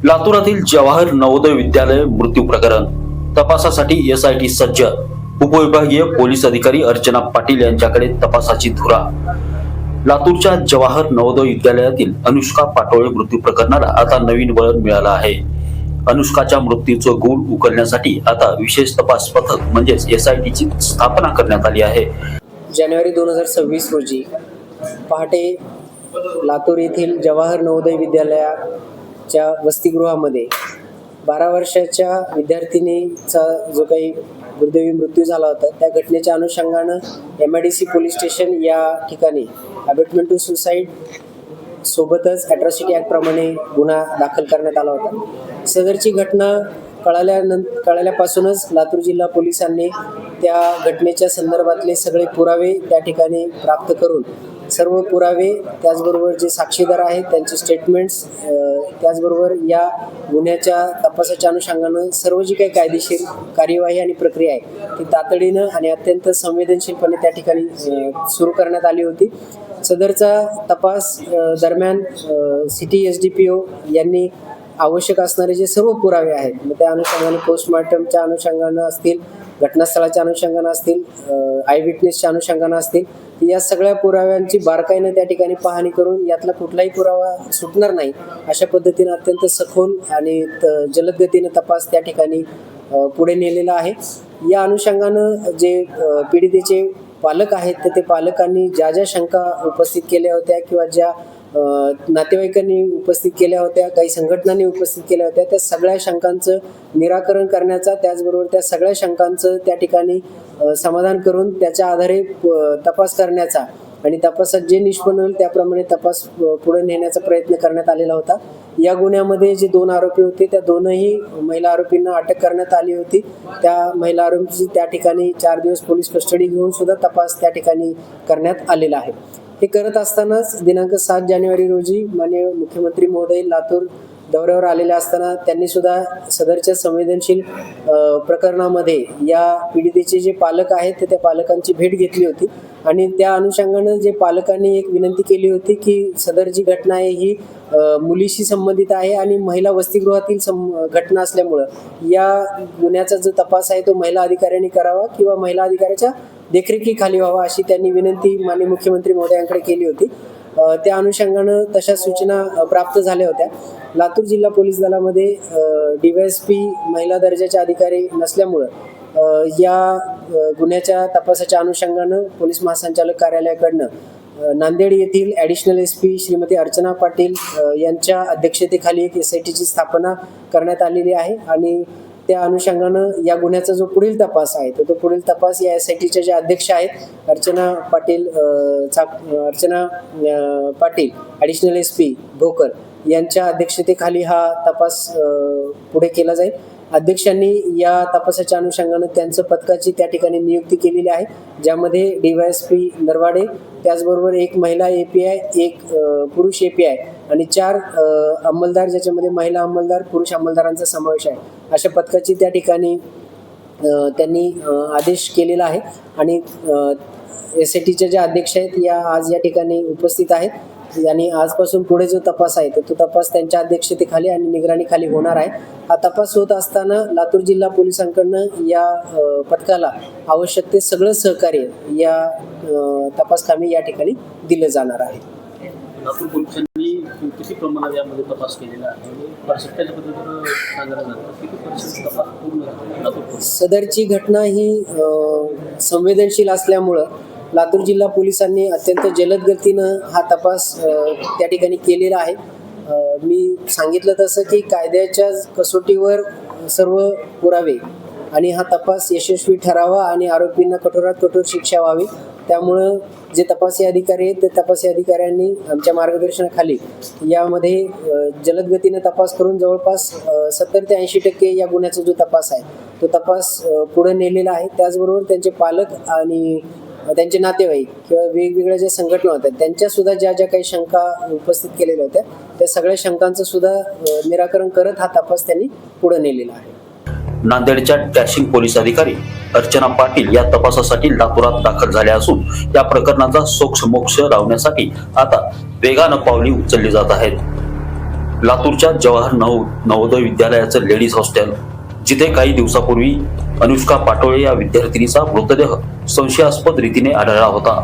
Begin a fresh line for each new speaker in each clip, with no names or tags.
लातूरातील जवाहर नवोदय विद्यालय मृत्यू प्रकरण तपासासाठी SIT सज्ज। उपविभागीय पोलीस अधिकारी अर्चना पाटील यांच्याकडे तपासाची धुरा। लातूरच्या जवाहर नवोदय विद्यालयातील अनुष्का पाटोळे मृत्यू प्रकरणाला आता नवीन वळण मिळालं आहे। अनुष्काच्या मृत्यूचं गूढ उकलण्यासाठी आता विशेष तपास पथक म्हणजेच SIT ची स्थापना करण्यात आली आहे।
जानेवारी 2026 रोजी पहाटे लातूर येथील जवाहर नवोदय विद्यालयाच्या वसतिगृहामध्ये 12 वर्षाच्या विद्यार्थिनीचा जो काही दुर्दैवी मृत्यू झाला होता, त्या घटनेच्या अनुषंगानं MIDC पोलीस स्टेशन या ठिकाणी अबॅटमेंट टू सुसाईड सोबतच ॲट्रॉसिटी ॲक्ट प्रमाणे गुन्हा दाखल करण्यात आला होता। सदरची घटना कळाल्यापासूनच लातूर जिल्हा पोलिसांनी त्या घटनेच्या संदर्भातले सगळे पुरावे त्या ठिकाणी प्राप्त करून सर्व पुरावे, त्याचबरोबर जे साक्षीदार आहेत त्यांचे स्टेटमेंट्स, त्याचबरोबर या गुन्ह्याच्या तपासाच्या अनुषंगानं सर्व जी काही कायदेशीर कार्यवाही आणि प्रक्रिया आहे ती तातडीनं आणि अत्यंत संवेदनशीलपणे त्या ठिकाणी सुरू करण्यात आली होती। सदरचा तपास दरम्यान सिटी SDPO यांनी आवश्यक असणारे जे सर्व पुरावे आहेत, मग त्या अनुषंगाने पोस्टमॉर्टमच्या अनुषंगानं असतील, घटनास्थळाच्या अनुषंगानं असतील, आय विटनेसच्या अनुषंगानं असतील, या सगळ्या पुराव्यांची बारकाईनं त्या ठिकाणी पाहणी करून यातला कुठलाही पुरावा सुटणार नाही अशा पद्धतीनं अत्यंत सखोल आणि जलद गतीनं तपास त्या ठिकाणी पुढे नेलेला आहे। या अनुषंगानं जे पीडितेचे पालक आहेत तर ते पालकांनी ज्या ज्या शंका उपस्थित केल्या होत्या किंवा ज्या नातेवाईकांनी उपस्थित केल्या होत्या, काही संघटनांनी उपस्थित केल्या होत्या, त्या सगळ्या शंकांचं निराकरण करण्याचा, त्याचबरोबर त्या सगळ्या शंकांचं त्या ठिकाणी समाधान करून त्याच्या आधारे तपास करण्याचा आणि तपासात जे निष्पन्न होईल त्याप्रमाणे तपास पुढे नेण्याचा प्रयत्न करण्यात आलेला होता। या गुन्ह्यामध्ये जे 2 आरोपी होते त्या दोनही महिला आरोपींना अटक करण्यात आली होती। त्या महिला आरोपीची त्या ठिकाणी 4 दिवस पोलीस कस्टडी घेऊन सुद्धा तपास त्या ठिकाणी करण्यात आलेला आहे। हे करत असतानाच दिनांक 7 जानेवारी रोजी माननीय मुख्यमंत्री महोदय लातूर दौऱ्यावर आलेले असताना त्यांनी सुद्धा सदरच्या संवेदनशील प्रकरणामध्ये या पीडितेचे जे पालक आहेत त्या पालकांची भेट घेतली होती आणि त्या अनुषंगानं जे पालकांनी एक विनंती केली होती की सदर जी घटना आहे ही मुलीशी संबंधित आहे आणि महिला वसतिगृहातील घटना असल्यामुळं या गुन्ह्याचा जो तपास आहे तो महिला अधिकाऱ्यांनी करावा किंवा महिला अधिकाऱ्याच्या देखरेखीखाली व्हावा अशी त्यांनी विनंती माननीय मुख्यमंत्री महोदयांकडे केली होती। त्या अनुषंगानं तशा सूचना प्राप्त झाल्या होत्या। लातूर जिल्हा पोलीस दलामध्ये DYSP महिला दर्जाचे अधिकारी नसल्यामुळं या गुन्ह्याच्या तपासाच्या अनुषंगानं पोलीस महासंचालक कार्यालयाकडनं नांदेड येथील ॲडिशनल SP श्रीमती अर्चना पाटील यांच्या अध्यक्षतेखाली एक SIT ची स्थापना करण्यात आलेली आहे आणि त्या अनुषंगानं या गुन्ह्याचा जो पुढील तपास आहे तो पुढील तपास या SIT च्या ज्या अध्यक्ष आहेत अर्चना पाटील ॲडिशनल SP भोकर यांच्या अध्यक्षतेखाली हा तपास पुढे केला जाईल। अध्यक्षांनी या तपासाच्या अनुषंगानं त्यांचं पथकाची त्या ठिकाणी नियुक्ती केलेली आहे, ज्यामध्ये DYSP नरवाडे, त्याचबरोबर एक महिला API, एक पुरुष API आणि 4 अंमलदार, ज्याच्यामध्ये महिला अंमलदार, पुरुष अंमलदारांचा समावेश आहे, अशा पथकाची त्या ठिकाणी त्यांनी आदेश केलेला आहे आणि SITच्या ज्या अध्यक्ष आहेत या आज या ठिकाणी उपस्थित आहेत आणि आजपासून पुढे जो तपास आहे तो तपास त्यांच्या अध्यक्षतेखाली आणि निगराणीखाली होणार आहे। हा तपास होत असताना लातूर जिल्हा पोलिसांकडनं या पथकाला आवश्यक ते सगळं सहकार्य या तपासकामी या ठिकाणी दिलं जाणार आहे।
लातूर पोलिसांनी किती प्रमाणात यामध्ये तपास केलेला आहे आणि पर्सेंटेजच्या पद्धतीनं सांगायला जातं किती पर्सेंट तपास पूर्ण झाला?
सदरची घटना ही संवेदनशील असल्यामुळं लातूर जिल्हा पोलिसांनी अत्यंत जलद गतीनं हा तपास त्या ठिकाणी केलेला आहे। मी सांगितलं तसं की कायद्याच्या कसोटीवर सर्व पुरावे आणि हा तपास यशस्वी ठरावा आणि आरोपींना कठोरात कठोर शिक्षा व्हावी, त्यामुळं जे तपासी अधिकारी आहेत ते तपासी अधिकाऱ्यांनी आमच्या मार्गदर्शनाखाली यामध्ये जलद गतीने तपास करून जवळपास 70 ते 80% या गुन्ह्याचा जो तपास आहे तो तपास पुढे नेलेला आहे। त्याचबरोबर त्यांचे पालक आणि त्यांचे नातेवाईक किंवा वेगवेगळ्या ज्या संघटना होत्या त्यांच्या सुद्धा ज्या ज्या काही शंका उपस्थित केलेल्या होत्या त्या सगळ्या शंकांचं सुद्धा निराकरण करत हा तपास त्यांनी पुढे नेलेला आहे।
नांदेडच्या डॅशिंग पोलीस अधिकारी अर्चना पाटील या तपासासाठी लातूरात दाखल झाल्या असून या प्रकरणाचा सोक्ष मोक्ष लावण्यासाठी आता वेगानं पावले उचलली जात आहेत। लातूरच्या जवाहर नवोदय विद्यालयाचं लेडीज हॉस्टेल, जिथे काही दिवसापूर्वी अनुष्का पाटोळे या विद्यार्थिनीचा मृतदेह संशयास्पद रीतीने आढळला होता.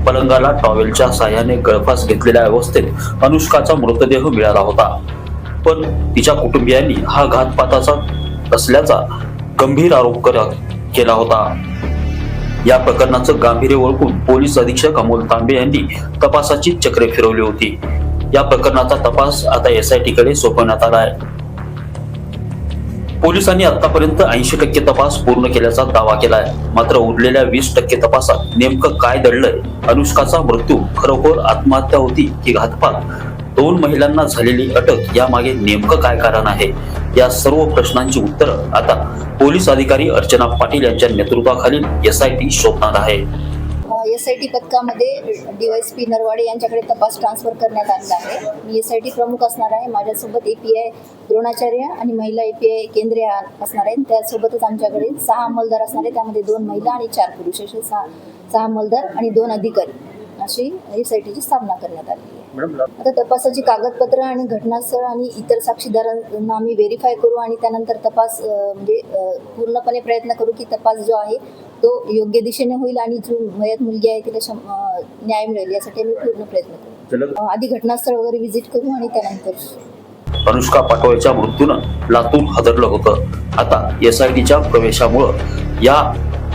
पलंगाला टॉवेलच्या साह्याने गळफास घेतलेल्या अवस्थेत अनुष्काचा मृतदेह मिळाला होता. पण तिच्या कुटुंबियांनी हा घातपाताचा असल्याचा गंभीर आरोप केला होता. या प्रकरणाचं गांभीर्य ओळखून पोलीस अधीक्षक अमोल तांबे यांनी तपासाची चक्रे फिरवली होती. या प्रकरणाचा तपास आता SIT कडे सोपवण्यात आला आहे. पोलिसांनी आतापर्यंत 80% तपास पूर्ण केल्याचा दावा केलाय. मात्र उरलेल्या 20% तपासात नेमकं काय दडलंय? अनुष्काचा मृत्यू खरोखर आत्महत्या होती की घातपात? 2 महिलांना झालेली अटक यामागे नेमकं काय कारण आहे? या सर्व प्रश्नांची उत्तरं आता पोलीस अधिकारी अर्चना पाटील यांच्या नेतृत्वाखालील SIT शोधणार आहे.
SIT पथकामध्ये DYSP नरवाडे यांच्याकडे तपास ट्रान्सफर करण्यात आलेला आहे. मी SIT प्रमुख असणार आहे. माझ्यासोबत API द्रोणाचार्य आणि महिला API केंद्रीय असणार आहे. त्यासोबतच आमच्याकडे 6 अंमलदार असणार आहे. त्यामध्ये 2 महिला आणि 4 पुरुष असे 6 अंमलदार आणि 2 अधिकारी अशी SITची स्थापना करण्यात आली आहे. आता तपासाची कागदपत्र आणि घटनास्थळ आणि इतर साक्षीदारांना आम्ही व्हेरीफाय करू आणि त्यानंतर तपास म्हणजे पूर्णपणे प्रयत्न करू की तपास जो आहे तो योग्य दिशेने होईल आणि जो मयत मुलगी आहे तिला न्याय मिळेल यासाठी आम्ही पूर्ण प्रयत्न करू. आधी घटनास्थळ वगैरे व्हिजिट करू आणि त्यानंतर
अनुष्का पाटोळेच्या मृत्यूनं लातूर हादरलं होतं. आता SITच्या प्रवेशामुळं या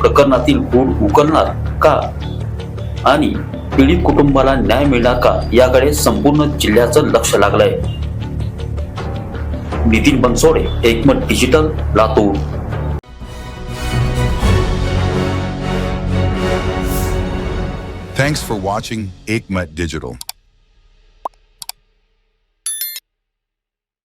प्रकरणातील गूढ उकलणार का आणि पीडित कुटुंबाला न्याय मिळणार का याकडे संपूर्ण जिल्ह्याचं लक्ष लागलंय. नितीन बनसोडे, एकमत digital, Latur.
Thanks for watching Ekmat Digital.